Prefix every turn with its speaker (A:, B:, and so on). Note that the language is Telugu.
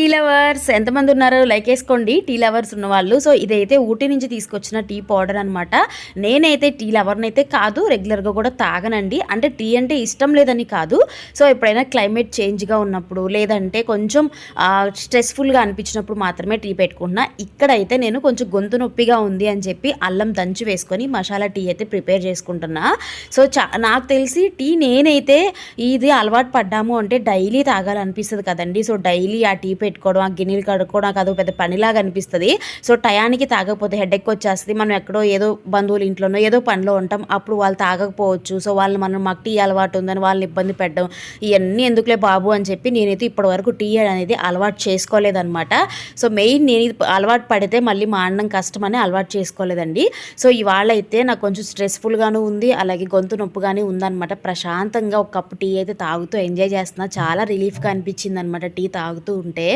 A: టీ లవర్స్ ఎంతమంది ఉన్నారో లైక్ వేసుకోండి. టీ లవర్స్ ఉన్నవాళ్ళు. సో ఇదైతే ఊటీ నుంచి తీసుకొచ్చిన టీ పౌడర్ అనమాట. నేనైతే టీ లవర్ని అయితే కాదు, రెగ్యులర్గా కూడా తాగనండి. అంటే టీ అంటే ఇష్టం లేదని కాదు. సో ఎప్పుడైనా క్లైమేట్ చేంజ్గా ఉన్నప్పుడు, లేదంటే కొంచెం స్ట్రెస్ఫుల్గా అనిపించినప్పుడు మాత్రమే టీ పెట్టుకుంటున్నా. ఇక్కడైతే నేను కొంచెం గొంతు నొప్పిగా ఉంది అని చెప్పి అల్లం దంచి వేసుకొని మసాలా టీ అయితే ప్రిపేర్ చేసుకుంటున్నా. సో నాకు తెలిసి టీ నేనైతే ఇది అలవాటు పడ్డాము అంటే డైలీ తాగాలనిపిస్తుంది కదండి. సో డైలీ ఆ టీ పెట్టుకోవడం, ఆ గిన్నెలు కడుక్కోవడం నాకు అదో పెద్ద పనిలాగా అనిపిస్తుంది. సో టయానికి తాగకపోతే హెడేక్ వచ్చేస్తుంది. మనం ఎక్కడో ఏదో బంధువుల ఇంట్లోనో ఏదో పనిలో ఉంటాం, అప్పుడు వాళ్ళు తాగకపోవచ్చు. సో వాళ్ళు మాకు టీ అలవాటు ఉందని వాళ్ళని ఇబ్బంది పెట్టడం, ఇవన్నీ ఎందుకులే బాబు అని చెప్పి నేనైతే ఇప్పటివరకు టీ అనేది అలవాటు చేసుకోలేదన్నమాట. సో మెయిన్ నేను అలవాటు పడితే మళ్ళీ మానడం కష్టమని అలవాటు చేసుకోలేదండి. సో ఇవాళ అయితే నాకు కొంచెం స్ట్రెస్ఫుల్గాను ఉంది, అలాగే గొంతు నొప్పుగానే ఉందన్నమాట. ప్రశాంతంగా ఒక కప్పు టీ అయితే తాగుతూ ఎంజాయ్ చేస్తున్నా. చాలా రిలీఫ్గా అనిపించింది అనమాట టీ తాగుతూ ఉంటే.